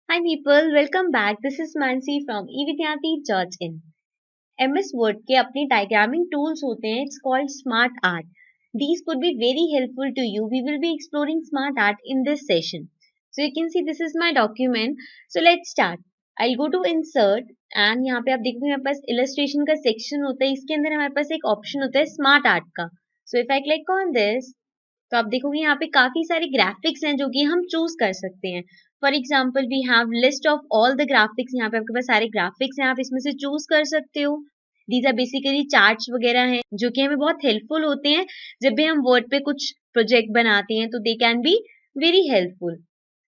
Hi people, welcome back. This is Mansi from eVidyati Church in. MS Word के अपने diagramming tools होते हैं. It's called Smart Art. These could be very helpful to you. We will be exploring Smart Art in this session. So you can see this is my document. So let's start. I'll go to Insert and यहाँ पे आप देखोगे मेरे पास illustration का section होता है. इसके अंदर हमारे पास एक option होता है Smart Art का. So if I click on this, तो आप देखोगे यहाँ पे काफी सारे ग्राफिक्स हैं जो कि हम चूज कर सकते हैं. For example we have list of all the graphics. यहाँ पे आपके पास सारे ग्राफिक्स हैं, आप इसमें से चूज कर सकते हो. दीज आर बेसिकली चार्ट्स वगैरह हैं जो कि हमें बहुत हेल्पफुल होते हैं जब भी हम वर्ड पे कुछ प्रोजेक्ट बनाते हैं, तो they can be very helpful.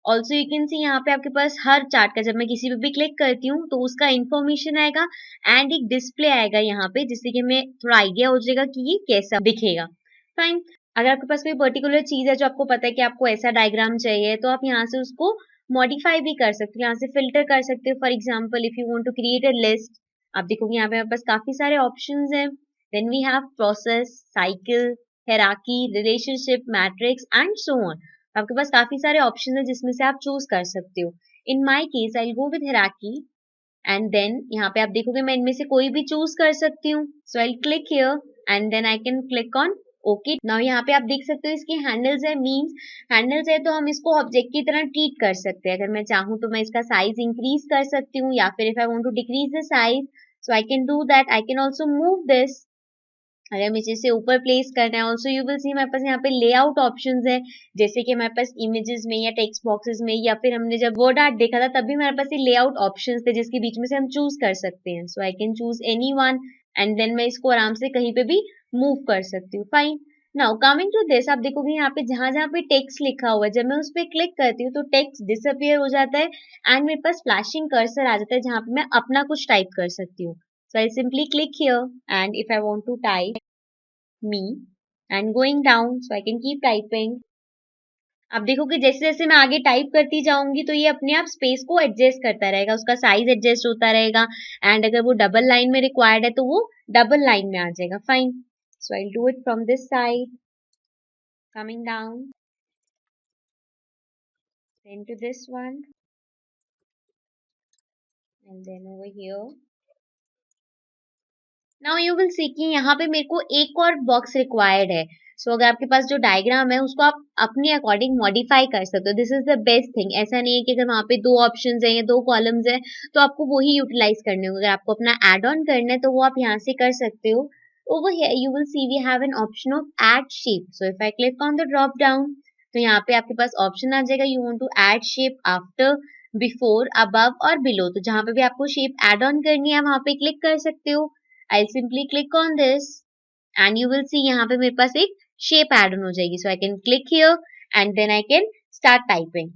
Also you can see यहाँ पे आपके पास हर चार्ट का जब मैं किसी पे भी क्लिक करती हूँ तो उसका इंफॉर्मेशन आएगा एंड एक डिस्प्ले आएगा यहाँ पे, जिससे कि हमें थोड़ा आइडिया हो जाएगा कि ये कैसा दिखेगा. फाइन. अगर आपके पास कोई पर्टिकुलर चीज है जो आपको पता है कि आपको ऐसा डायग्राम चाहिए, तो आप यहाँ से उसको मॉडिफाई भी कर सकते हो, यहाँ से फिल्टर कर सकते हो. For example if you want to create a list, आप देखोगे यहाँ पे हमारे पास काफी सारे ऑप्शंस हैं. Then we have process, cycle, hierarchy, relationship, matrix and so on. आपके पास काफी सारे ऑप्शन है जिसमें से आप चूज कर सकते हो. In my case I go with hierarchy and then यहाँ पे आप देखोगे मैं इनमें से कोई भी चूज कर सकती हूँ. So I click here and then I can click on okay. Now यहाँ पे आप देख सकते हो इसकी हैंडल्स है. मींस हैंडल्स है तो हम इसको ऑब्जेक्ट की तरह ट्रीट कर सकते हैं. अगर मैं चाहूँ तो मैं इसका साइज इंक्रीज कर सकती हूँ, या फिर if I want to decrease the size so I can do that. I can also move this अगर मुझे इसे ऊपर प्लेस करना है. ऑल्सो यू विल सी हमारे पास यहाँ पे लेआउट ऑप्शंस है, जैसे कि हमारे पास इमेजेस में या टेक्स्ट बॉक्सेस में, या फिर हमने जब वर्ड आर्ट देखा था तब भी हमारे पास ये लेआउट ऑप्शंस थे जिसके बीच में से हम चूज कर सकते हैं. So I can choose any one and then मैं इसको आराम से कहीं पे भी मूव कर सकती हूँ. Fine. Now coming to this, आप देखोगे यहाँ पे जहां जहां पे टेक्स्ट लिखा हुआ है, जब मैं उस पर क्लिक करती हूँ तो टेक्स्ट डिसअपियर हो जाता है एंड मेरे पास फ्लैशिंग कर्सर आ जाता है जहां पे मैं अपना कुछ टाइप कर सकती हूँ. So I simply click here and if I want to type me and going down so I can keep typing. आप देखोगे जैसे जैसे मैं आगे टाइप करती जाऊंगी तो ये अपने आप स्पेस को एडजस्ट करता रहेगा, उसका साइज एडजस्ट होता रहेगा एंड अगर वो डबल लाइन में रिक्वायर्ड है तो वो डबल लाइन में आ जाएगा. Fine. So I do it from this side, coming down then to this one and then over here. Now you will सी कि यहाँ पे मेरे को एक और बॉक्स रिक्वायर्ड है. सो अगर आपके पास जो डायग्राम है उसको आप अपने अकॉर्डिंग मॉडिफाई कर सकते हो. This is the best thing. ऐसा नहीं है कि अगर वहाँ पे दो ऑप्शंस हैं या दो कॉलम्स हैं तो आपको वही यूटिलाइज करने होंगे. अगर आपको अपना एड ऑन करना है तो वो आप यहाँ से कर सकते हो. Over here you will see we have an option of add shape. So if I click on the drop down तो यहाँ पे आपके पास ऑप्शन आ जाएगा you want to add shape after, before, above और बिलो. तो जहाँ पे भी आपको शेप एड ऑन करनी है वहाँ पे क्लिक कर सकते हो. I'll simply click on this and you will see यहाँ पे मेरे पास एक shape add on हो जाएगी. So I can click here and then I can start typing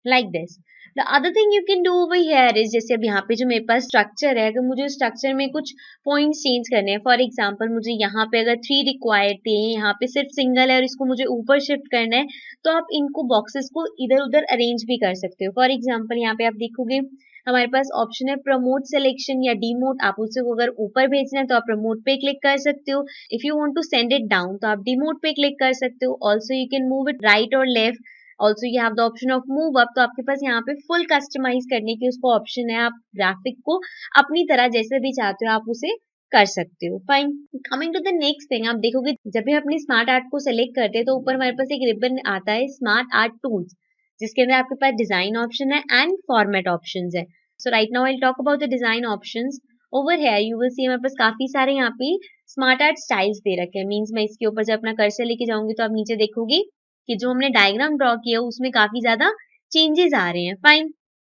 like this. The other thing you can do over here is जैसे अब यहाँ पे जो मेरे पास स्ट्रक्चर है, अगर मुझे स्ट्रक्चर में कुछ पॉइंट्स चेंज करने हैं, फॉर एग्जांपल मुझे यहाँ पे अगर 3 रिक्वायर्ड थे, यहाँ पे सिर्फ सिंगल है और इसको मुझे ऊपर शिफ्ट करना है, तो आप इनको बॉक्सेस को इधर उधर अरेंज भी कर सकते हो. फॉर एग्जाम्पल यहाँ पे आप देखोगे हमारे पास ऑप्शन है प्रमोट सिलेक्शन या डीमोट. आप उसे अगर ऊपर भेजना है तो आप प्रमोट पे क्लिक कर सकते हो. If you want to send it down तो आप डीमोट पे क्लिक कर सकते हो. Also you can move it right और left. Also you have the option of move up. तो आपके पास यहाँ पे फुल कस्टमाइज करने की उसको ऑप्शन है. आप ग्राफिक को अपनी तरह जैसे भी चाहते हो आप उसे कर सकते हो. Fine. Coming to the next thing, आप देखोगे जब भी हम अपनी स्मार्ट आर्ट को सेलेक्ट करते हैं तो ऊपर हमारे पास एक रिबन आता है स्मार्ट आर्ट टूल्स, जिसके अंदर आपके पास डिजाइन ऑप्शन है एंड फॉर्मेट ऑप्शन है. So right now I talk about the design options. Over here you will see हमारे पास काफी सारे यहाँ पे स्मार्ट आर्ट स्टाइल्स दे रखे हैं. मींस मैं इसके ऊपर जब अपना कर्सर लेके जाऊंगी तो आप नीचे देखोगे कि जो हमने डायग्राम ड्रॉ किया उसमें काफी ज्यादा चेंजेस आ रहे हैं. Fine.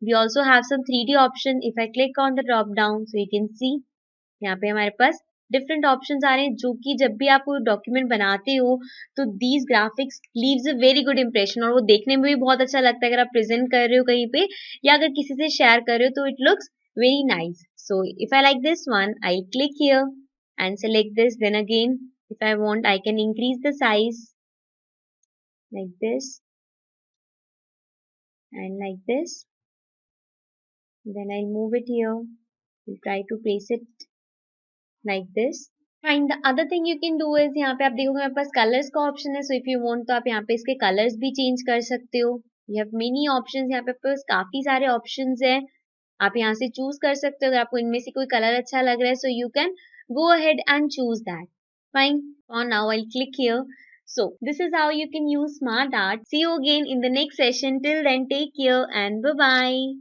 We also have some 3D option. If I click on the drop down so you can see यहाँ पे हमारे पास डिफरेंट ऑप्शंस आ रहे हैं, जो कि जब भी आप कोई डॉक्यूमेंट बनाते हो तो these graphics leaves a very good impression, और वो देखने में भी बहुत अच्छा लगता है अगर आप प्रेजेंट कर रहे हो कहीं पे या अगर किसी से शेयर कर रहे हो तो it looks very nice. So if I like this one I click here and select this. Then again if I want I can increase the size like this and like this. Then I'll move it here. We'll try to place it like this. And the other thing you can do is यहाँ पे आप देखोगे मेरे पास colours का option है, so if you want तो आप यहाँ पे इसके कलर्स भी चेंज कर सकते हो। यू हैव मेनी ऑप्शंस, यहाँ पे आपके पास काफी सारे ऑप्शंस हैं। आप यहाँ से चूज कर सकते हो अगर आपको इनमें से कोई कलर अच्छा लग रहा है, so you can go ahead and choose that. Fine, और now I click here. So this is how you can use smart art. See you again in the next session. Till then, take care and bye bye.